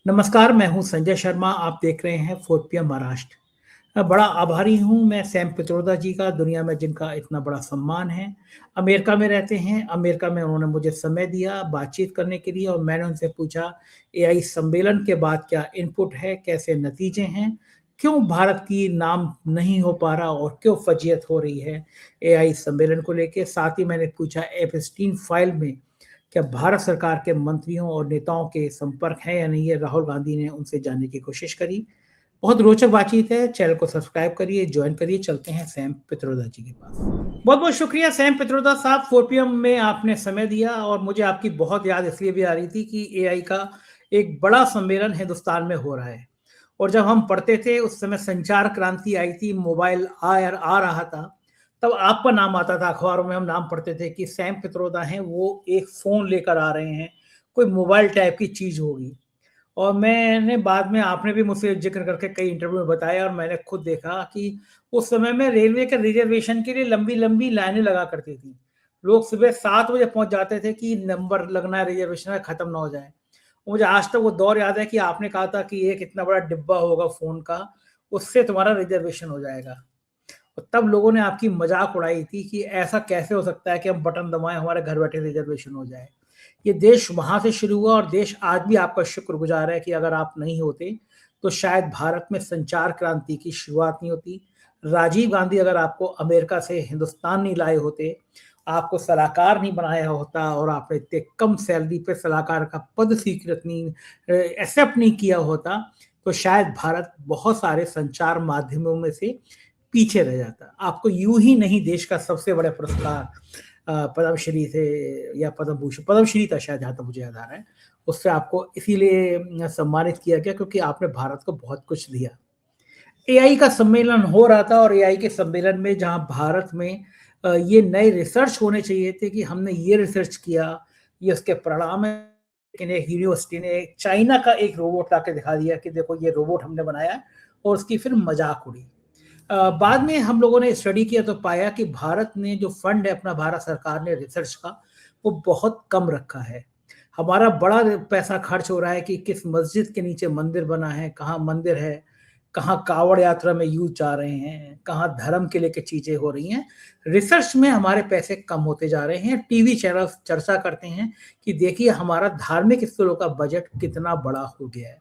नमस्कार, मैं हूं संजय शर्मा। आप देख रहे हैं 4PM महाराष्ट्र। मैं बड़ा आभारी हूं मैं सैम पित्रोदा जी का, दुनिया में जिनका इतना बड़ा सम्मान है। अमेरिका में रहते हैं। अमेरिका में उन्होंने मुझे समय दिया बातचीत करने के लिए और मैंने उनसे पूछा एआई सम्मेलन के बाद क्या इनपुट है, कैसे नतीजे हैं, क्यों भारत की नाम नहीं हो पा रहा और क्यों फजीयत हो रही है एआई सम्मेलन को लेके। साथ ही मैंने पूछा एपस्टीन फाइल में क्या भारत सरकार के मंत्रियों और नेताओं के संपर्क है या नहीं है। राहुल गांधी ने उनसे जानने की कोशिश करी। बहुत रोचक बातचीत है। चैनल को सब्सक्राइब करिए, ज्वाइन करिए। चलते हैं सैम पित्रोदा जी के पास। बहुत बहुत शुक्रिया सैम पित्रोदा साहब, 4PM में आपने समय दिया और मुझे आपकी बहुत याद इसलिए भी आ रही थी कि एआई का एक बड़ा सम्मेलन हिंदुस्तान में हो रहा है। और जब हम पढ़ते थे उस समय संचार क्रांति आई थी, मोबाइल आ रहा था, तब आपका नाम आता था अखबारों में। हम नाम पढ़ते थे कि सैम पित्रोदा हैं, वो एक फोन लेकर आ रहे हैं, कोई मोबाइल टाइप की चीज होगी। और मैंने बाद में, आपने भी मुझसे जिक्र करके कई इंटरव्यू में बताया और मैंने खुद देखा कि उस समय में रेलवे के रिजर्वेशन के लिए लंबी लंबी लाइनें लगा करती थी। लोग सुबह 7 बजे पहुंच जाते थे कि नंबर लगना है रिजर्वेशन का, खत्म ना हो जाए। मुझे आज तक वो दौर याद है कि आपने कहा था कि एक इतना बड़ा डिब्बा होगा फोन का, उससे तुम्हारा रिजर्वेशन हो जाएगा। और तब लोगों ने आपकी मजाक उड़ाई थी कि ऐसा कैसे हो सकता है कि हम बटन दबाएं, हमारे घर बैठे रिजर्वेशन हो जाए। ये देश वहां से शुरू हुआ और देश आज भी आपका शुक्रगुजार है कि अगर आप नहीं होते तो शायद भारत में संचार क्रांति की शुरुआत नहीं होती। राजीव गांधी अगर आपको अमेरिका से हिंदुस्तान नहीं लाए होते, आपको सलाहकार नहीं बनाया होता और आपने इतने कम सैलरी पे सलाहकार का पद स्वीकृत नहीं, एक्सेप्ट नहीं किया होता, तो शायद भारत बहुत सारे संचार माध्यमों में से पीछे रह जाता। आपको यूं ही नहीं देश का सबसे बड़ा पुरस्कार पद्मश्री से या पद्म भूषण, पद्मश्री था शायद, जहां तक मुझे याद आ रहा है, उससे आपको इसीलिए सम्मानित किया गया क्योंकि आपने भारत को बहुत कुछ दिया। एआई का सम्मेलन हो रहा था और एआई के सम्मेलन में जहां भारत में ये नए रिसर्च होने चाहिए थे कि हमने ये रिसर्च किया, ये उसके परिणाम है। लेकिन एक यूनिवर्सिटी ने चाइना का एक रोबोट लाके दिखा दिया कि देखो ये रोबोट हमने बनाया, और उसकी फिर मजाक उड़ी। बाद में हम लोगों ने स्टडी किया तो पाया कि भारत ने जो फंड है अपना, भारत सरकार ने रिसर्च का, वो बहुत कम रखा है। हमारा बड़ा पैसा खर्च हो रहा है कि किस मस्जिद के नीचे मंदिर बना है, कहाँ मंदिर है, कहाँ कावड़ यात्रा में यूथ जा रहे हैं, कहाँ धर्म के लेके चीजें हो रही हैं। रिसर्च में हमारे पैसे कम होते जा रहे हैं। टीवी चैनल चर्चा करते हैं कि देखिए हमारा धार्मिक स्थलों का बजट कितना बड़ा हो गया है।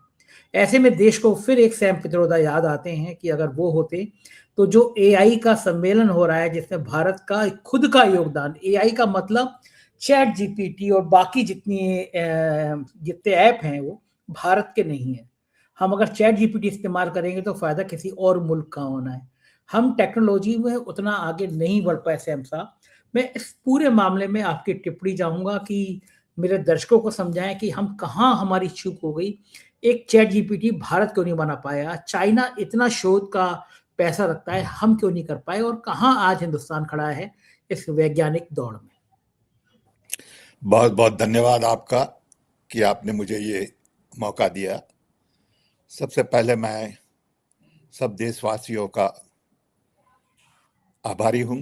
ऐसे में देश को फिर एक सैम पित्रोदा याद आते हैं कि अगर वो होते तो जो एआई का सम्मेलन हो रहा है जिसमें भारत का खुद का योगदान, एआई का मतलब चैट जीपीटी और बाकी जितने ऐप हैं वो भारत के नहीं है। हम अगर चैट जीपीटी इस्तेमाल करेंगे तो फायदा किसी और मुल्क का होना है। हम टेक्नोलॉजी में उतना आगे नहीं बढ़ पाए सैम साहब। मैं इस पूरे मामले में आपकी टिप्पणी चाहूंगा कि मेरे दर्शकों को समझाएं कि हम कहाँ हमारी चूक हो गई। एक चैट जीपीटी भारत क्यों नहीं बना पाया, चाइना इतना शोध का पैसा रखता है, हम क्यों नहीं कर पाए, और कहाँ आज हिंदुस्तान खड़ा है इस वैज्ञानिक दौड़ में। बहुत बहुत धन्यवाद आपका कि आपने मुझे ये मौका दिया। सबसे पहले मैं सब देशवासियों का आभारी हूं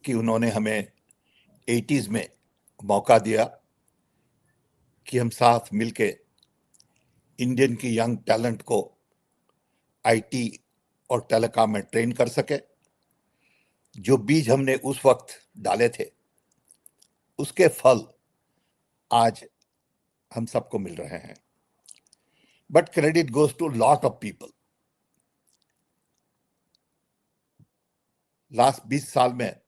कि उन्होंने हमें 80s में मौका दिया कि हम साथ मिलके इंडियन की यंग टैलेंट को आईटी और टेलीकॉम में ट्रेन कर सके। जो बीज हमने उस वक्त डाले थे उसके फल आज हम सबको मिल रहे हैं। But credit goes to lot of people. लास्ट 20 साल में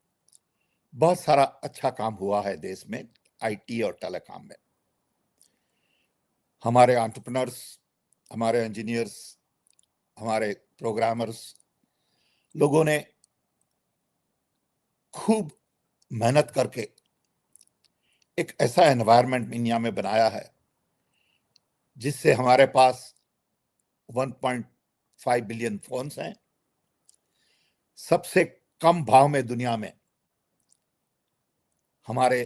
बहुत सारा अच्छा काम हुआ है देश में आईटी और टेलीकॉम में। हमारे एंटरप्रेन्योर्स, हमारे इंजीनियर्स, हमारे प्रोग्रामर्स लोगों ने खूब मेहनत करके एक ऐसा एनवायरनमेंट इंडिया में बनाया है जिससे हमारे पास 1.5 बिलियन फोन्स हैं। सबसे कम भाव में दुनिया में हमारे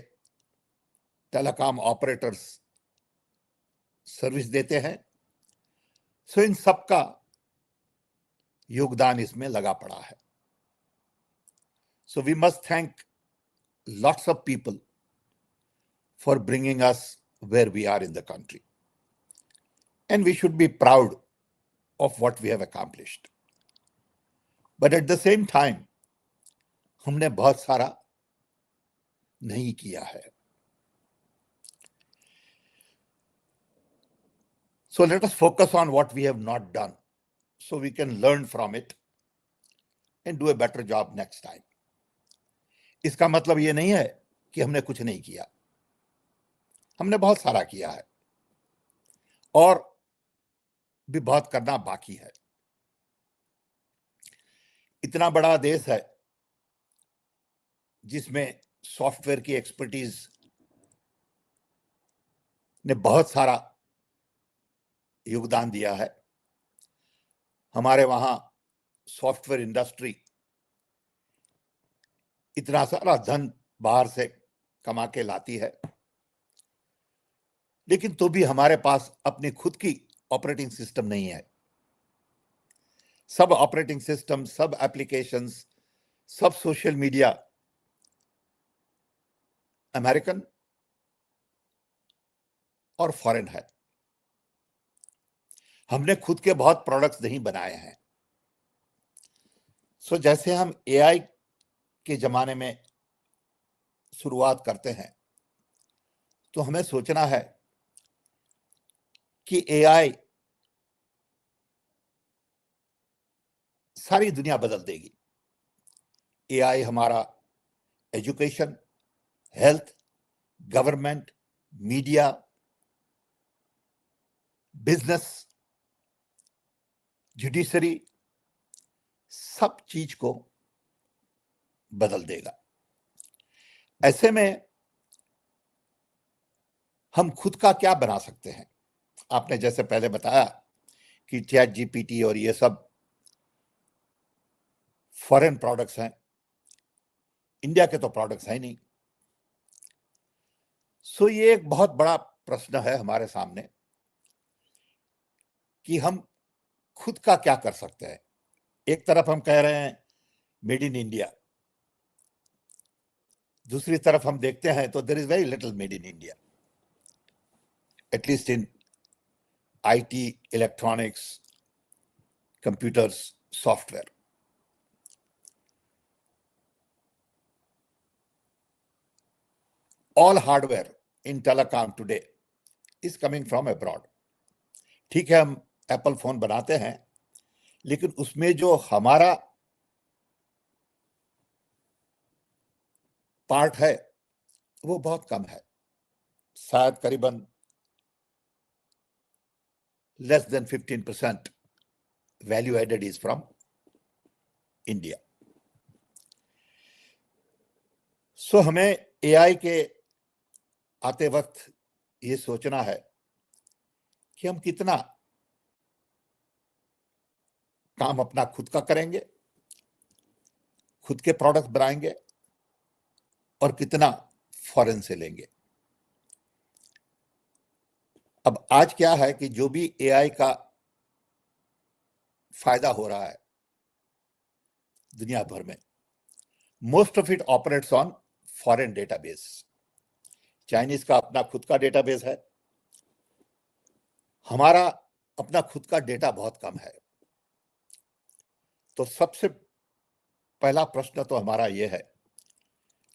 टेलीकॉम ऑपरेटर्स सर्विस देते हैं। सो इन सबका योगदान इसमें लगा पड़ा है। So we must thank lots of people for bringing us where we are in the country. and we should be proud of what we have accomplished. But at the same time, हमने बहुत सारा नहीं किया है. So let us focus on what we have not done, so we can learn from it and do a better job next time. इसका मतलब ये नहीं है कि हमने कुछ नहीं किया. हमने बहुत सारा किया है और भी बहुत करना बाकी है. इतना बड़ा देश है जिसमें सॉफ्टवेयर की एक्सपर्टीज ने बहुत सारा योगदान दिया है. हमारे वहां सॉफ्टवेयर इंडस्ट्री इतना सारा धन बाहर से कमा के लाती है, लेकिन तो भी हमारे पास अपनी खुद की ऑपरेटिंग सिस्टम नहीं है. सब ऑपरेटिंग सिस्टम, सब एप्लीकेशंस, सब सोशल मीडिया अमेरिकन और फॉरेन है. हमने खुद के बहुत प्रोडक्ट्स नहीं बनाए हैं. सो जैसे हम एआई के जमाने में शुरुआत करते हैं तो हमें सोचना है कि एआई सारी दुनिया बदल देगी. एआई हमारा education, health, government, media, business, judiciary, सब चीज को बदल देगा. ऐसे में हम खुद का क्या बना सकते हैं? आपने जैसे पहले बताया कि चैट जीपीटी और ये सब फॉरेन प्रोडक्ट्स हैं, इंडिया के तो प्रोडक्ट्स हैं नहीं. सो ये एक बहुत बड़ा प्रश्न है हमारे सामने कि हम खुद का क्या कर सकते हैं. एक तरफ हम कह रहे हैं मेड इन इंडिया, दूसरी तरफ हम देखते हैं तो there is very little made in India, at least in IT, electronics, computers, software. All hardware in telecom today is coming from abroad. ठीक है, हम एप्पल फोन बनाते हैं, लेकिन उसमें जो हमारा पार्ट है वो बहुत कम है. शायद करीबन less than 15% value added is from India. सो हमें एआई के आते वक्त ये सोचना है कि हम कितना काम अपना खुद का करेंगे, खुद के प्रोडक्ट बनाएंगे और कितना फॉरेन से लेंगे. अब आज क्या है कि जो भी एआई का फायदा हो रहा है दुनिया भर में, most of it operates on foreign database. Chinese का अपना खुद का डेटाबेस है, हमारा अपना खुद का डेटा बहुत कम है. तो सबसे पहला प्रश्न तो हमारा यह है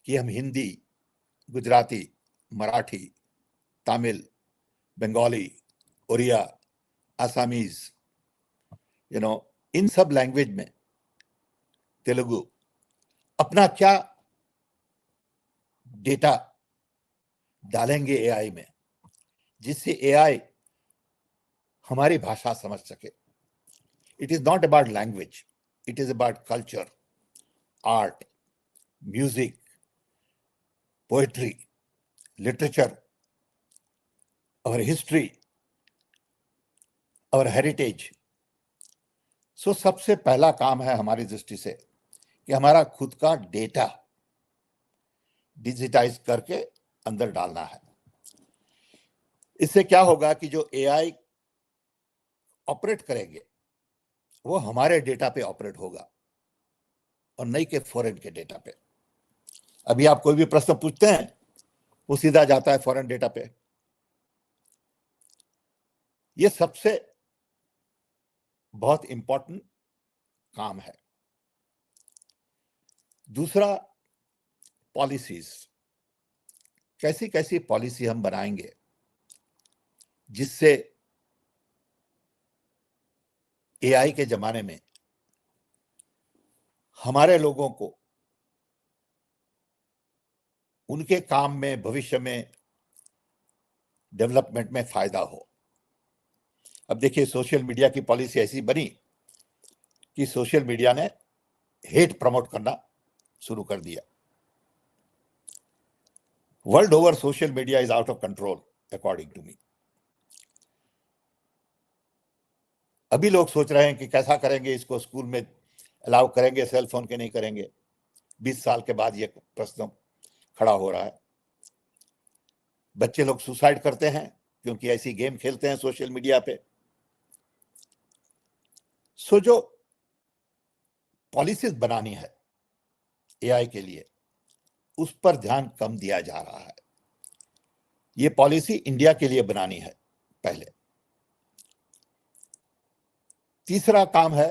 कि हम हिंदी, गुजराती, मराठी, तमिल, बंगाली, उड़िया, आसामीज, इन सब लैंग्वेज में, तेलुगु, अपना क्या डेटा डालेंगे एआई में जिससे एआई हमारी भाषा समझ सके. It is not about language, it is about culture, art, music, poetry, literature, our history, our heritage. सो सबसे पहला काम है हमारी दृष्टि से कि हमारा खुद का डेटा डिजिटाइज करके अंदर डालना है. इससे क्या होगा कि जो एआई ऑपरेट करेंगे वो हमारे डेटा पे ऑपरेट होगा और नहीं के फॉरेन के डेटा पे. अभी आप कोई भी प्रश्न पूछते हैं वो सीधा जाता है फॉरेन डेटा पे. ये सबसे बहुत इंपॉर्टेंट काम है। दूसरा, पॉलिसीज। कैसी कैसी पॉलिसी हम बनाएंगे जिससे एआई के जमाने में हमारे लोगों को उनके काम में, भविष्य में, डेवलपमेंट में फायदा हो। अब देखिए, सोशल मीडिया की पॉलिसी ऐसी बनी कि सोशल मीडिया ने हेट प्रमोट करना शुरू कर दिया। World over social media is out of control according to me. अभी लोग सोच रहे हैं कि कैसा करेंगे इसको, स्कूल में अलाउ करेंगे सेल फोन के, नहीं करेंगे। 20 साल के बाद यह प्रश्न खड़ा हो रहा है। बच्चे लोग सुसाइड करते हैं क्योंकि ऐसी गेम खेलते हैं सोशल मीडिया पे। सो जो पॉलिसीज बनानी है एआई के लिए, उस पर ध्यान कम दिया जा रहा है। ये पॉलिसी इंडिया के लिए बनानी है पहले। तीसरा काम है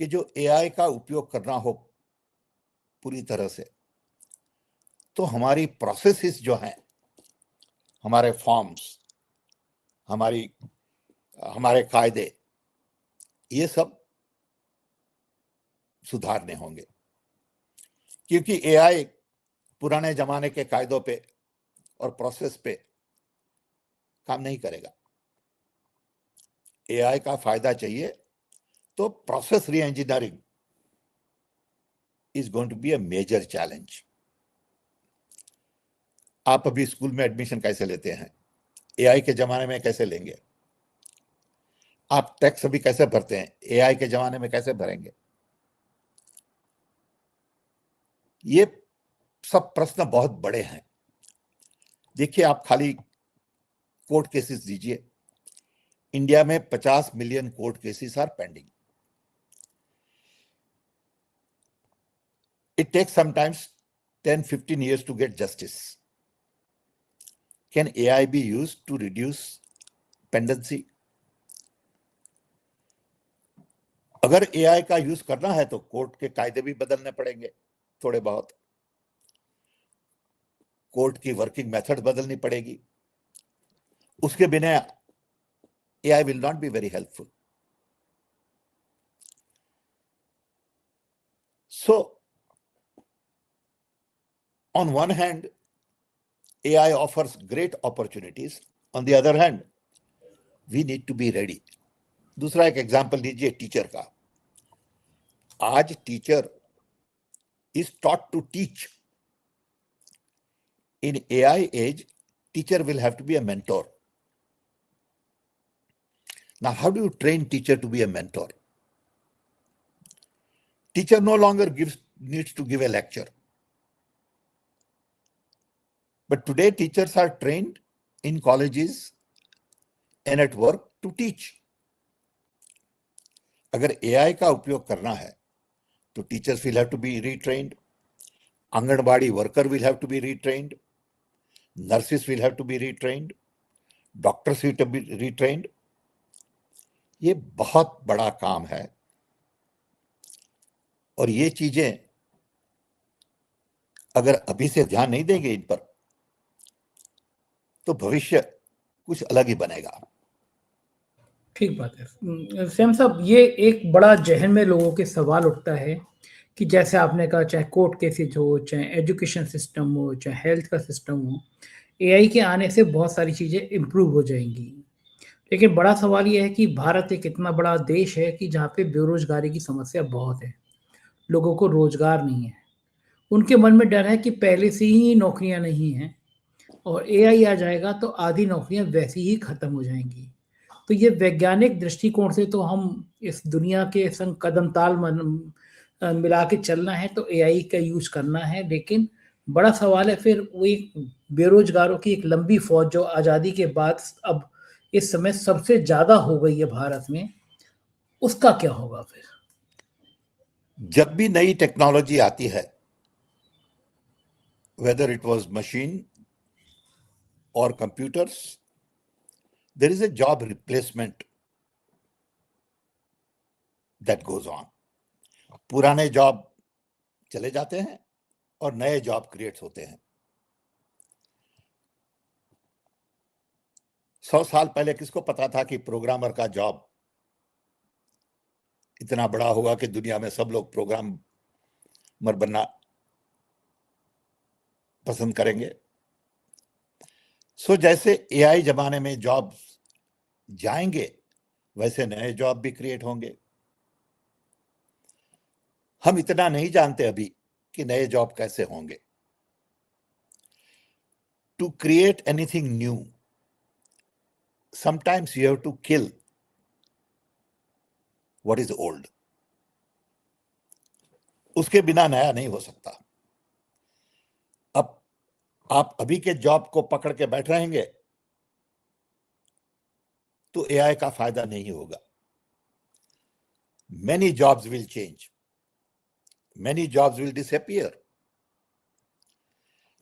कि जो एआई का उपयोग करना हो पूरी तरह से, तो हमारी प्रोसेसेस जो हैं, हमारे फॉर्म्स, हमारे कायदे, ये सब सुधारने होंगे। क्योंकि एआई पुराने जमाने के कायदों पे और प्रोसेस पे काम नहीं करेगा। एआई का फायदा चाहिए तो process reengineering is going to be a major challenge. आप अभी स्कूल में एडमिशन कैसे लेते हैं, एआई के जमाने में कैसे लेंगे? आप टैक्स अभी कैसे भरते हैं, एआई के जमाने में कैसे भरेंगे? ये सब प्रश्न बहुत बड़े हैं। देखिए, आप खाली कोर्ट केसेस दीजिए। इंडिया में 50 million court cases are pending. It takes sometimes 10-15 years to get justice. Can AI be used to reduce pendency? अगर AI का यूज करना है तो कोर्ट के कायदे भी बदलने पड़ेंगे, थोड़े बहुत। कोर्ट की वर्किंग मेथड बदलनी पड़ेगी। उसके बिना AI will not be very helpful. So, on one hand, AI offers great opportunities. On the other hand, we need to be ready. दूसरा एक एग्जाम्पल लीजिए टीचर का। आज teacher is taught to teach. In AI age, teacher will have to be a mentor. Now, how do you train teacher to be a mentor? Teacher no longer needs to give a lecture. But today teachers are trained in colleges and at work to teach. अगर AI का उपयोग करना है तो teachers will have to be retrained, anganwadi worker will have to be retrained, nurses will have to be retrained, doctors will have to be retrained. ये बहुत बड़ा काम है और ये चीजें अगर अभी से ध्यान नहीं देंगे इन पर, तो भविष्य कुछ अलग ही बनेगा। ठीक बात है सैम साहब। ये एक बड़ा जहन में लोगों के सवाल उठता है कि जैसे आपने कहा, चाहे कोर्ट केसेज हो, चाहे एजुकेशन सिस्टम हो, चाहे हेल्थ का सिस्टम हो, एआई के आने से बहुत सारी चीज़ें इम्प्रूव हो जाएंगी। लेकिन बड़ा सवाल ये है कि भारत एक इतना बड़ा देश है कि जहाँ पे बेरोजगारी की समस्या बहुत है, लोगों को रोजगार नहीं है। उनके मन में डर है कि पहले से ही नौकरियां नहीं हैं और एआई आ जाएगा तो आधी नौकरियां वैसी ही खत्म हो जाएंगी। तो ये वैज्ञानिक दृष्टिकोण से तो हम इस दुनिया के संग कदम ताल मिला के चलना है तो एआई का यूज करना है। लेकिन बड़ा सवाल है फिर वो एक बेरोजगारों की एक लंबी फौज जो आज़ादी के बाद अब इस समय सबसे ज्यादा हो गई है भारत में, उसका क्या होगा फिर? जब भी नई टेक्नोलॉजी आती है, whether it was machine or computers, there is a job replacement that goes on. पुराने जॉब चले जाते हैं और नए जॉब क्रिएट होते हैं. 100 साल पहले किसको पता था कि प्रोग्रामर का जॉब इतना बड़ा होगा कि दुनिया में सब लोग प्रोग्रामर बनना पसंद करेंगे. सो जैसे एआई जमाने में जॉब्स जाएंगे वैसे नए जॉब भी क्रिएट होंगे. हम इतना नहीं जानते अभी कि नए जॉब कैसे होंगे. To create anything new sometimes you have to kill what is old. उसके बिना नया नहीं हो सकता. अब आप अभी के जॉब को पकड़ के बैठ रहेंगे तो एआई का फायदा नहीं होगा. Many jobs will change. Many jobs will disappear.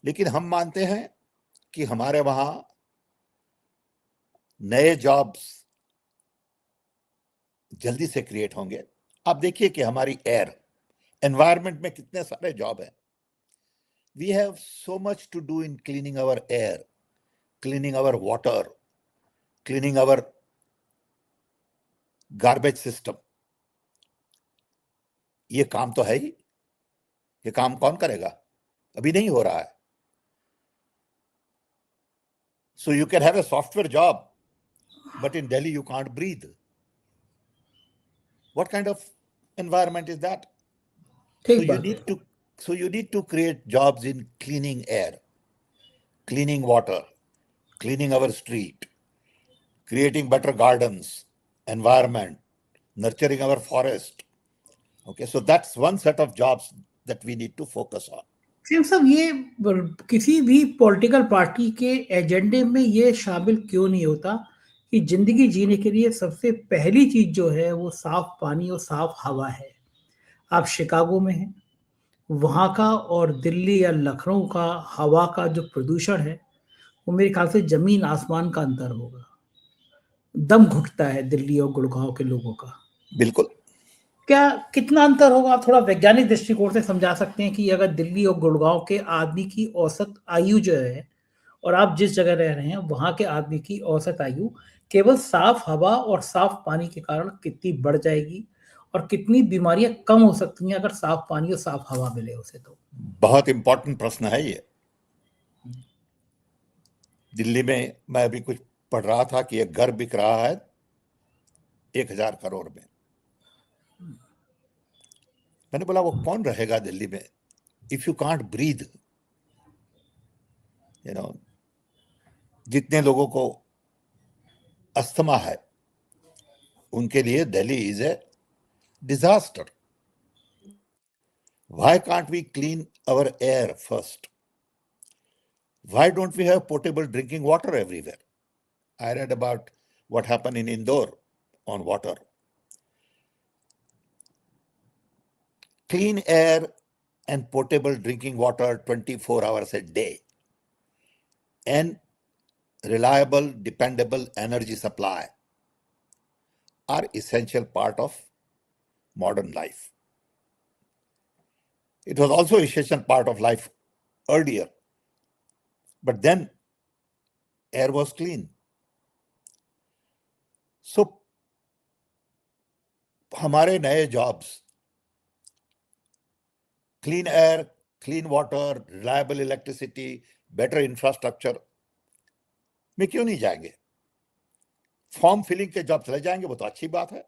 लेकिन हम मानते हैं कि हमारे वहां नए जॉब्स जल्दी से क्रिएट होंगे. आप देखिए कि हमारी एयर एनवायरनमेंट में कितने सारे जॉब हैं. We have so much to do in cleaning our air, cleaning our water, cleaning our garbage system. ये काम तो है ही. ये काम कौन करेगा? अभी नहीं हो रहा है. So you can have a software job, but in Delhi you can't breathe. What kind of environment is that? So you need to create jobs in cleaning air, cleaning water, cleaning our street, creating better gardens, environment, nurturing our forest. Okay, so that's one set of jobs that we need to focus on. साहब, ये किसी भी political party के एजेंडे में ये शामिल क्यों नहीं होता कि जिंदगी जीने के लिए सबसे पहली चीज जो है वो साफ पानी और साफ हवा है. आप शिकागो में हैं, वहां का और दिल्ली या लखनऊ का हवा का जो प्रदूषण है वो मेरे ख्याल से जमीन आसमान का अंतर होगा. दम घुटता है दिल्ली और गुड़गांव के लोगों का. बिल्कुल. क्या कितना अंतर होगा? आप थोड़ा वैज्ञानिक दृष्टिकोण से समझा सकते हैं कि अगर दिल्ली और गुड़गांव के आदमी की औसत आयु जो है और आप जिस जगह रह रहे हैं वहां के आदमी की औसत आयु केवल साफ हवा और साफ पानी के कारण कितनी बढ़ जाएगी और कितनी बीमारियां कम हो सकती हैं अगर साफ पानी और साफ हवा मिले उसे? तो बहुत इंपॉर्टेंट प्रश्न है ये. दिल्ली में मैं अभी कुछ पढ़ रहा था कि एक घर बिक रहा है 1000 करोड़ में. मैंने बोला वो कौन रहेगा दिल्ली में इफ यू कांट ब्रीथ. जितने लोगों को अस्थमा है उनके लिए Delhi is a disaster. Why can't we clean our air first? Why don't we have potable drinking water everywhere? I read about what happened in Indore on water. Clean air and potable drinking water 24 hours a day and reliable, dependable energy supply are essential part of modern life. It was also an essential part of life earlier, but then air was clean. So, हमारे नए jobs, clean air, clean water, reliable electricity, better infrastructure में क्यों नहीं जाएंगे? Form filling के job चले जाएंगे वो तो अच्छी बात है.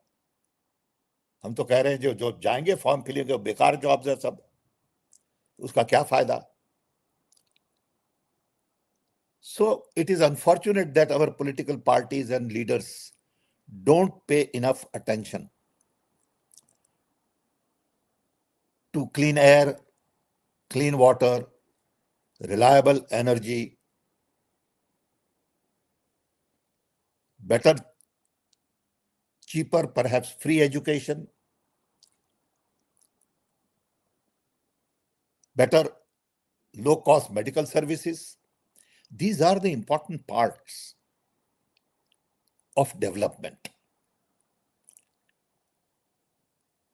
हम तो कह रहे हैं जो जाएंगे फॉर्म फिलिंग के बेकार जॉब्स है सब, उसका क्या फायदा? So it is unfortunate that our political parties and leaders don't pay enough attention to clean air, clean water, reliable energy, better, cheaper, perhaps free education, better low-cost medical services. These are the important parts of development.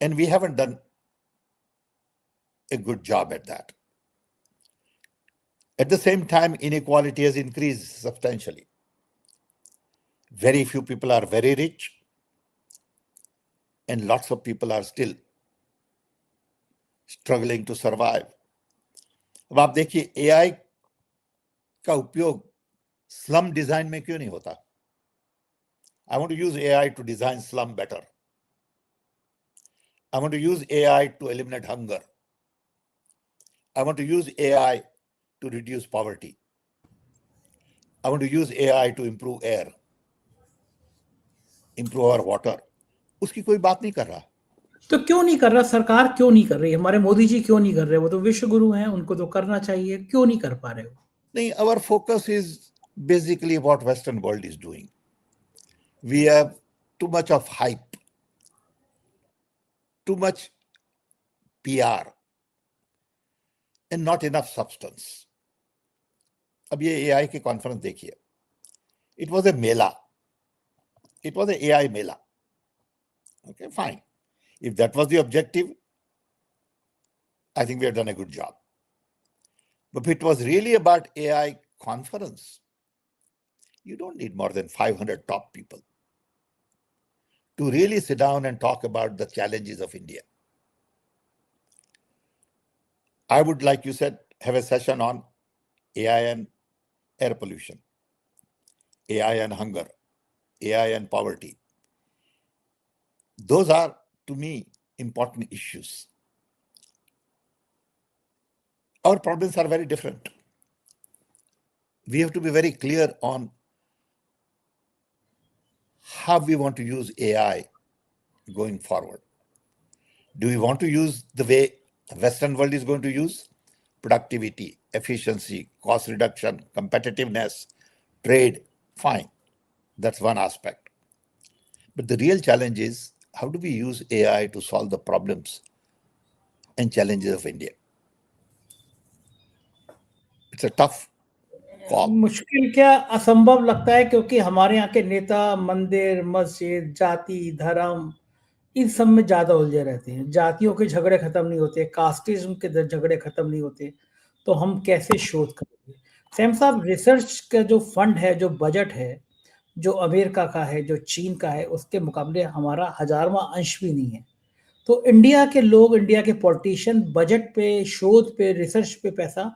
And we haven't done a good job at that. At the same time, inequality has increased substantially. Very few people are very rich, and lots of people are still struggling to survive. अब आप देखिए AI का उपयोग slum design में क्यों नहीं होता? I want to use AI to design slum better. I want to use AI to eliminate hunger. I want to use AI to reduce poverty. I want to use AI to improve air, improve our water. उसकी कोई बात नहीं कर रहा. तो क्यों नहीं कर रहा? सरकार क्यों नहीं कर रही? हमारे मोदी जी क्यों नहीं कर रहे? वो तो विश्व गुरु हैं, उनको तो करना चाहिए. क्यों नहीं कर पा रहे हो? नहीं, our focus is basically what Western world is doing. We have too much of hype, too much PR, and not enough substance. अब ये AI की कॉन्फ्रेंस देखिए. It was a Mela. It was a AI Mela. Okay, fine. If that was the objective, I think we have done a good job. But if it was really about AI conference, you don't need more than 500 top people to really sit down and talk about the challenges of India. I would, like you said, have a session on AI and air pollution, AI and hunger, AI and poverty. Those are, to me, important issues. Our problems are very different. We have to be very clear on how we want to use AI going forward. Do we want to use the way the Western world is going to use? Productivity, efficiency, cost reduction, competitiveness, trade, fine. That's one aspect. But the real challenge is, how do we use AI to solve the problems and challenges of India? It's a tough call. मुश्किल क्या, असंभव लगता है, क्योंकि हमारे यहाँ के नेता मंदिर, मस्जिद, जाति, धर्म, इन सब में ज्यादा उलझे रहते हैं. जातियों के झगड़े खत्म नहीं होते, कास्टिज्म के झगड़े खत्म नहीं होते, तो हम कैसे शोध करेंगे? सैम साहब, रिसर्च का जो फंड है, जो बजट है, जो अमेरिका का है, जो चीन का है, उसके मुकाबले हमारा हजारवां अंश भी नहीं है. तो इंडिया के लोग, इंडिया के पॉलिटिशियन बजट पे, शोध पे, रिसर्च पे पैसा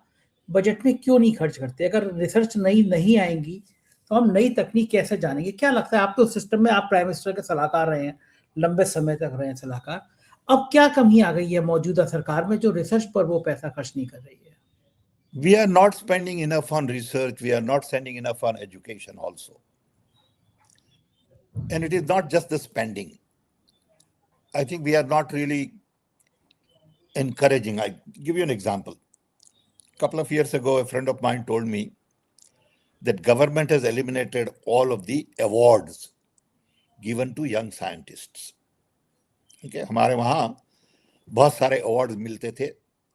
बजट में क्यों नहीं खर्च करते? अगर रिसर्च नई नहीं आएंगी तो हम नई तकनीक कैसे जानेंगे? क्या लगता है? आप तो सिस्टम में, आप प्राइम मिनिस्टर के सलाहकार रहे हैं, लंबे समय तक रहे हैं सलाहकार. अब क्या कमी आ गई है मौजूदा सरकार में जो रिसर्च पर वो पैसा खर्च नहीं कर रही है? We are not spending enough on research. We are not spending enough on education also. And it is not just the spending. I think we are not really encouraging. I give you an example. A couple of years ago, a friend of mine told me that government has eliminated all of the awards given to young scientists. Okay, हमारे वहाँ बहुत सारे award मिलते थे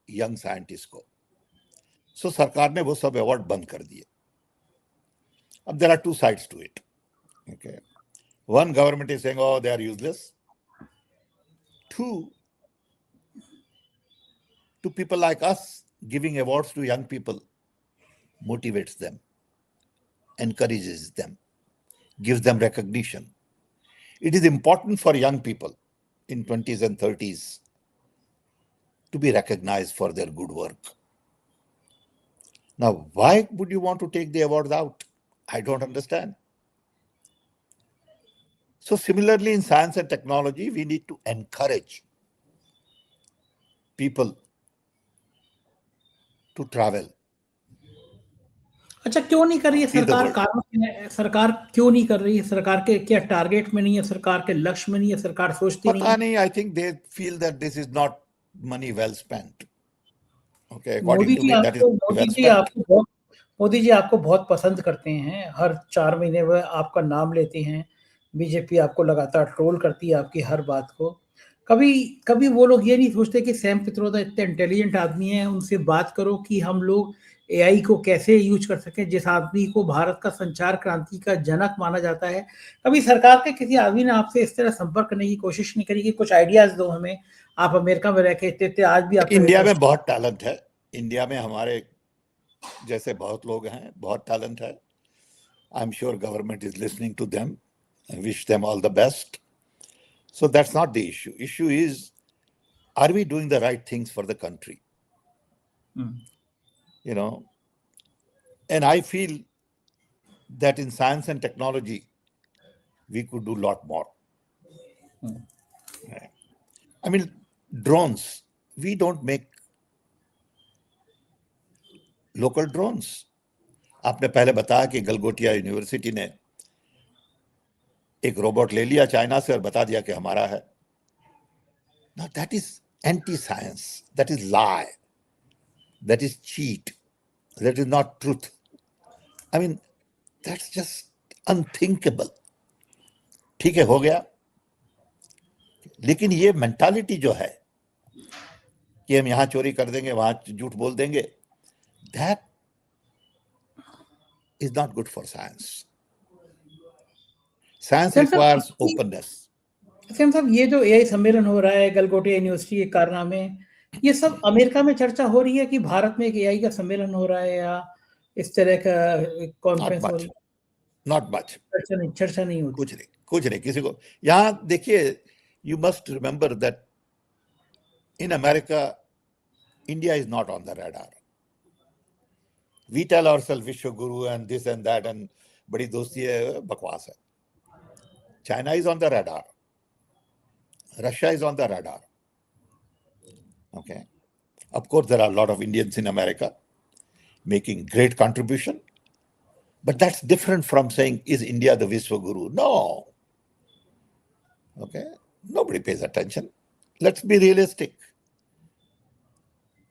young scientist को. सो सरकार ने वो सब अवार्ड बंद कर दिए. अब there are two sides to it. Okay, one, government is saying, oh, they are useless. Two, to people like us, giving awards to young people motivates them, encourages them, gives them recognition. It is important for young people in 20s and 30s to be recognized for their good work. Now, why would you want to take the awards out? I don't understand. So similarly, in science and technology, we need to encourage people to travel. अच्छा, क्यों नहीं कर रही है सरकार? कारण क्या है? सरकार क्यों नहीं कर रही है? सरकार के क्या टारगेट में नहीं है? सरकार के लक्ष्य में नहीं है? सरकार सोचती नहीं है? पता नहीं. I think they feel that this is not money well spent. Okay, according to me, that is well spent. Modi ji आपको बहुत पसंद करते हैं. हर 4 महीने में आपका नाम लेते हैं. बीजेपी आपको लगातार ट्रोल करती है आपकी हर बात को. कभी वो लोग ये नहीं सोचते कि सैम पित्रोदा इतने इंटेलिजेंट आदमी हैं, उनसे बात करो कि हम लोग एआई को कैसे यूज कर सकें। जिस आदमी को भारत का संचार क्रांति का जनक माना जाता है, कभी सरकार के किसी आदमी ने आपसे इस तरह संपर्क करने की कोशिश नहीं करी कि कुछ आइडियाज दो हमें, आप अमेरिका में रह के इतने आज भी आपका इंडिया में बहुत टैलेंट है, इंडिया में हमारे जैसे बहुत लोग हैं, बहुत टैलेंट है। I am sure government is listening to them, I wish them all the best. So that's not the issue. Issue is, are we doing the right things for the country? You know, and I feel that in science and technology, we could do a lot more. I mean, drones, we don't make local drones. आपने पहले बताया कि Galgotia university ने एक robot ले लिया China से और बता दिया कि हमारा है. Now that is anti-science, that is lie, that is cheat, that is not truth. I mean, that's just unthinkable. ठीक है, हो गया. लेकिन ये मेंटालिटी जो है कि हम यहां चोरी कर देंगे, वहां झूठ बोल देंगे, that is not good for science. Science requires openness. Sam साहब, ये जो एआई सम्मेलन हो रहा है गलगोटिया यूनिवर्सिटी के कारनामे, ये सब अमेरिका में चर्चा हो रही है कि भारत में एक एआई का सम्मेलन हो रहा है या इस तरह का कॉन्फ्रेंस हो रही है? Not much. चर्चा नहीं होती. कुछ नहीं किसी को. यहाँ देखिए, you must remember that in America, India is not on the radar. We tell ourselves Vishwa Guru and this and that and बड़ी दोस्ती है, बकवास है. China is on the radar. Russia is on the radar. Okay. Of course, there are a lot of Indians in America making great contribution, but that's different from saying, is India the Vishwa Guru? No. Okay. Nobody pays attention. Let's be realistic.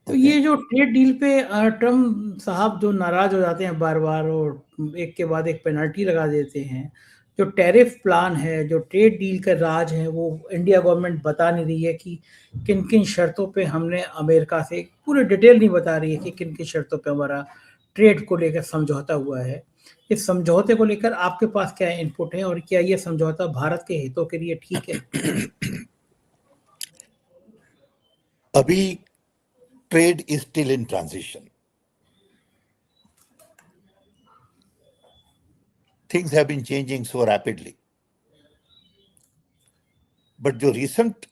तो ये जो trade deal पे Trump साहब जो नाराज हो जाते हैं बार बार और एक के बाद एक पेनल्टी लगा देते हैं, जो टैरिफ प्लान है, जो ट्रेड डील का राज है, वो इंडिया गवर्नमेंट बता नहीं रही है कि किन किन शर्तों पे हमने अमेरिका से, पूरे डिटेल नहीं बता रही है कि किन किन शर्तों पे हमारा ट्रेड को लेकर समझौता हुआ है. इस समझौते को लेकर आपके पास क्या इनपुट है और क्या ये समझौता भारत के हितों के लिए ठीक है? अभी trade is still in transition. Things have been changing so rapidly. But जो recent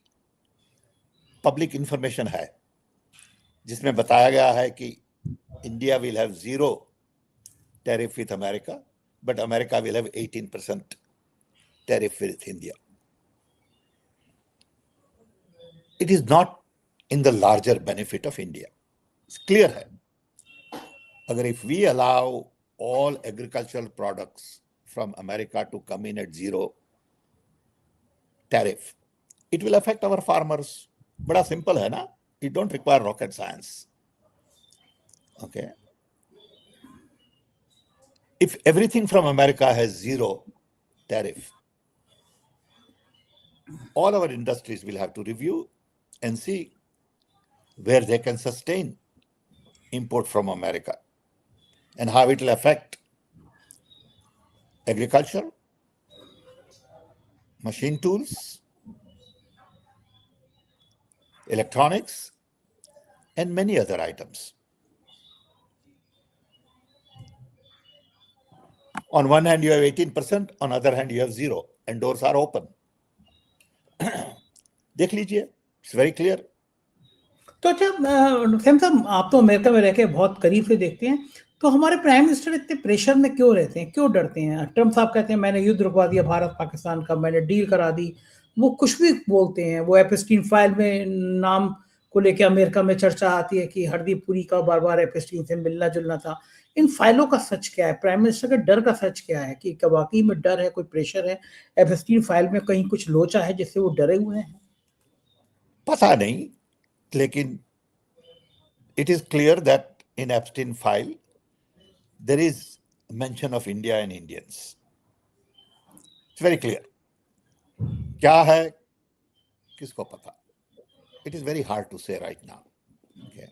public information है, जिसमें बताया गया है कि India will have 0 tariff with America, but America will have 18% tariff with India. It is not in the larger benefit of India. It's clear है. अगर if we allow all agricultural products from America to come in at 0 tariff, it will affect our farmers. बड़ा simple है ना? It don't require rocket science. Okay. If everything from America has 0 tariff, all our industries will have to review and see where they can sustain import from America and how it will affect agriculture, machine tools, electronics, and many other items. On one hand, you have 18%, on other hand, you have 0, and doors are open. देख लीजिए, it's very clear. तो अच्छा Sam साहब, आप तो America में रह के बहुत करीब से देखते हैं, तो हमारे प्राइम मिनिस्टर इतने प्रेशर में क्यों रहते हैं, क्यों डरते हैं? ट्रम्प साहब कहते हैं मैंने युद्ध रुकवा दिया भारत पाकिस्तान का, मैंने डील करा दी, वो कुछ भी बोलते हैं. वो एपस्टीन फाइल में नाम को लेकर अमेरिका में चर्चा आती है कि हरदीप पुरी का बार बार एपस्टीन से मिलना जुलना था. इन फाइलों का सच क्या है? प्राइम मिनिस्टर के डर का सच क्या है? कि वाकई में डर है, कोई प्रेशर है, एपस्टीन फाइल में कहीं कुछ लोचा है जिससे वो डरे हुए हैं? पता नहीं, लेकिन it is clear that in Epstein file there is mention of India and Indians. It's very clear. क्या है, किसको पता? It is very hard to say right now. Okay.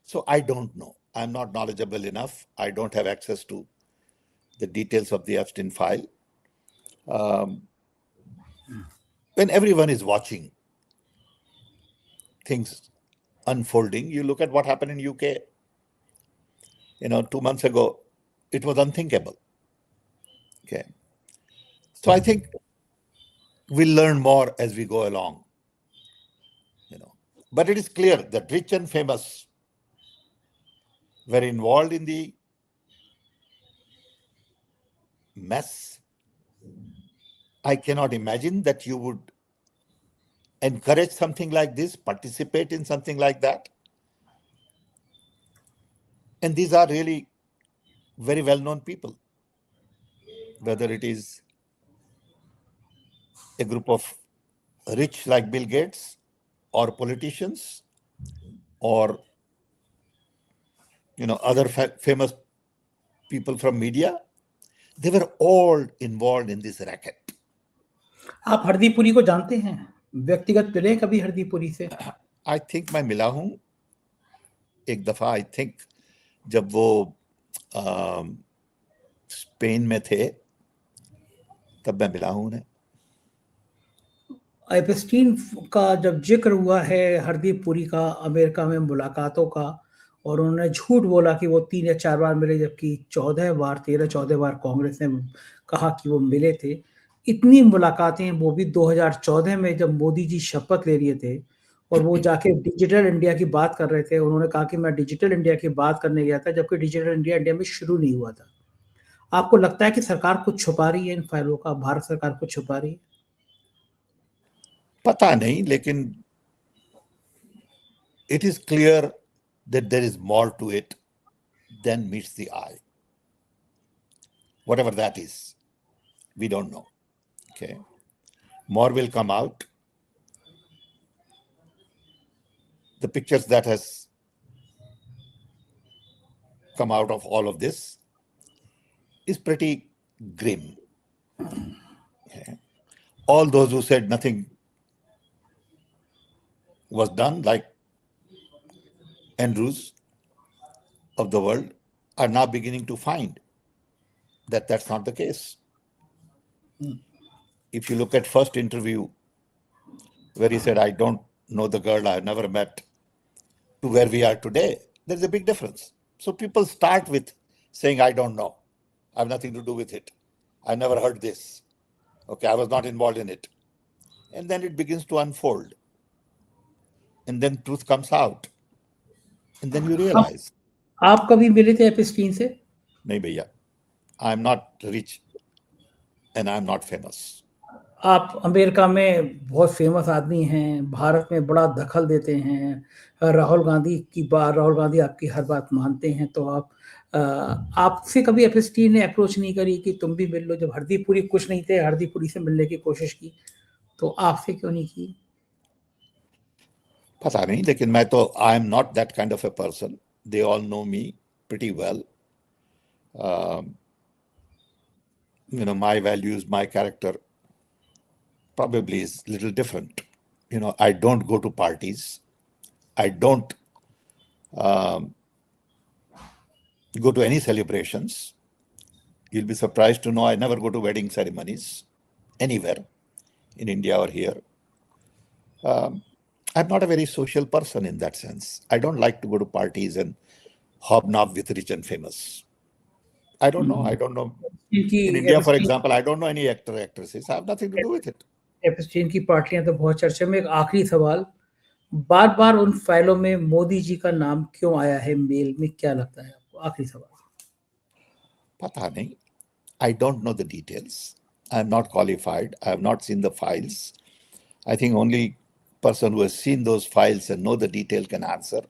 So I don't know. I'm not knowledgeable enough. I don't have access to the details of the Epstein file. When everyone is watching things unfolding, you look at what happened in UK. 2 months ago, it was unthinkable. Okay. So I think we'll learn more as we go along. But it is clear that rich and famous were involved in the mess. I cannot imagine that you would encourage something like this, participate in something like that. And these are really very well-known people, whether it is a group of rich like Bill Gates or politicians or other famous people from media. They were all involved in this racket. आप हरदीप पुरी को जानते हैं? व्यक्तिगत मिले कभी हरदीप पुरी से? I think मैं मिला हूं एक दफा. I think जब वो स्पेन में थे तब मैं मिला हूं उन्हें. एपस्टीन का जब जिक्र हुआ है हरदीप पुरी का अमेरिका में मुलाकातों का, और उन्होंने झूठ बोला कि वो 3 या 4 बार मिले, जबकि 13-14 बार कांग्रेस ने कहा कि वो मिले थे. इतनी मुलाकातें, वो भी 2014 में जब मोदी जी शपथ ले लिए थे और वो जाके डिजिटल इंडिया की बात कर रहे थे. उन्होंने कहा कि मैं डिजिटल इंडिया की बात करने गया था, जबकि डिजिटल इंडिया में शुरू नहीं हुआ था. आपको लगता है कि सरकार कुछ छुपा रही है इन फाइलों का? भारत सरकार कुछ छुपा रही है? पता नहीं, लेकिन it is clear that there is more to it than meets the eye. Whatever that is, we don't know. Okay. More will come out. The pictures that has come out of all of this is pretty grim. Okay. All those who said nothing was done, like Andrews of the world, are now beginning to find that that's not the case. If you look at first interview where he said, I don't know the girl, I've never met, to where we are today, there's a big difference. So people start with saying, I don't know. I have nothing to do with it. I never heard this. Okay, I was not involved in it. And then it begins to unfold. And then truth comes out. And then you realize. आप कभी मिले थे Epstein से? नहीं भैया. I'm not rich and I'm not famous. आप America में बहुत फेमस आदमी हैं, भारत में बड़ा दखल देते हैं, राहुल गांधी आपकी हर बात मानते हैं, तो आपसे कभी एपस्टीन ने अप्रोच नहीं करी कि तुम भी मिल लो? जब हरदीप पुरी कुछ नहीं थे, हरदीप पुरी से मिलने की कोशिश की, तो आपसे क्यों नहीं की? पता नहीं, लेकिन मैं तो I am not that kind of a person. They all know me pretty well. My values, my character probably is a little different. I don't go to parties. I don't go to any celebrations. You'll be surprised to know I never go to wedding ceremonies anywhere in India or here. I'm not a very social person in that sense. I don't like to go to parties and hobnob with rich and famous. I don't know. In India, for example, I don't know any actor, actresses. I have nothing to do with it. Epstein की पार्टियां तो बहुत चर्चे में. एक आखिरी सवाल, बार बार उन फाइलों में मोदी जी का नाम क्यों आया है मेल में? क्या लगता है आपको? आखिरी सवाल. पता नहीं. I don't know the details. I am not qualified. I have not seen the files. I think only person who has seen those files and know the detail can answer.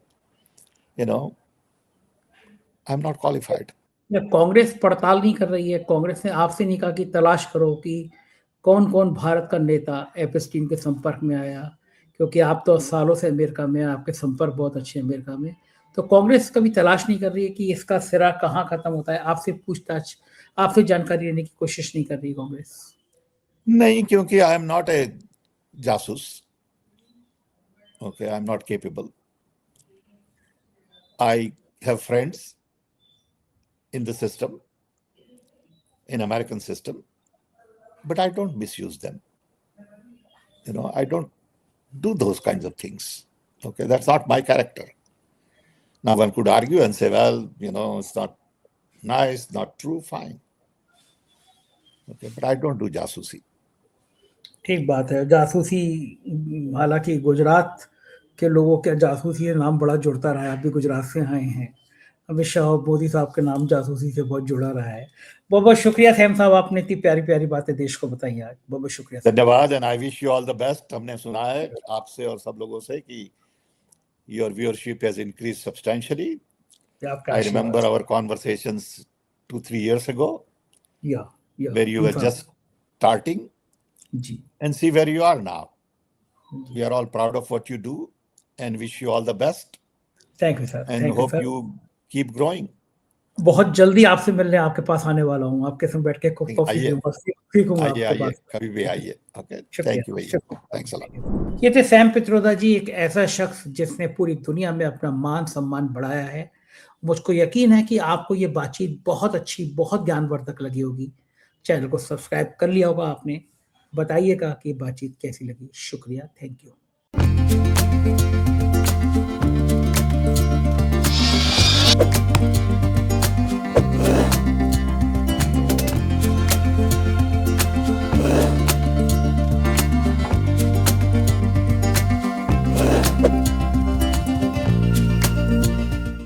I'm not qualified. Congress पड़ताल नहीं कर रही है? कांग्रेस ने आपसे नहीं कहा कि तलाश करो कि कौन कौन भारत का नेता एपस्टीन के संपर्क में आया? क्योंकि आप तो सालों से अमेरिका में, आपके संपर्क बहुत अच्छे हैं अमेरिका में, तो कांग्रेस कभी तलाश नहीं कर रही है कि इसका सिरा कहाँ खत्म होता है? आपसे पूछताछ, आपसे जानकारी लेने की कोशिश नहीं कर रही कांग्रेस? नहीं, क्योंकि आई एम नॉट ए जासूस. Okay, I'm not capable. I have friends in the system, in American system, but I don't misuse them. I don't do those kinds of things. Okay, that's not my character. Now one could argue and say, well, it's not nice, not true, fine. Okay, but I don't do jasusi. ठीक बात है। जासूसी, हालांकि गुजरात के लोगों के जासूसी का नाम बड़ा जुड़ता रहा है। आप भी गुजरात से आए हैं, अमित शाह और मोदी साहब के नाम जासूसी से बहुत जुड़ा रहा है। बहुत बहुत शुक्रिया सैम साहब, आपने इतनी प्यारी प्यारी बातें देश को बताई आज। बहुत बहुत शुक्रिया। धन्यवाद and I wish you all the best. हमने सुना है आपसे और सब लोगों से कि your viewership has increase substantially. I remember our conversations 2-3 years ago, where you were just starting, and see where you are now. We are all proud of what you do and wish you all the best. Thank you sir, and hope you keep growing. बहुत जल्दी आपसे मिलने आपके पास आने वाला हूँ। आपके संग बैठ के कॉफी पीऊंगा आपके पास। कभी भी आइए। ओके, थैंक यू भैया, थैंक्स अ लॉट। ये थे सैम पित्रोदा जी, एक ऐसा शख्स जिसने पूरी दुनिया में अपना मान सम्मान बढ़ाया है। मुझको यकीन है कि आपको ये बातचीत बहुत अच्छी, बहुत ज्ञानवर्धक लगी होगी। चैनल को सब्सक्राइब कर लिया होगा आपने। बताइएगा कि बातचीत कैसी लगी। शुक्रिया, थैंक यू।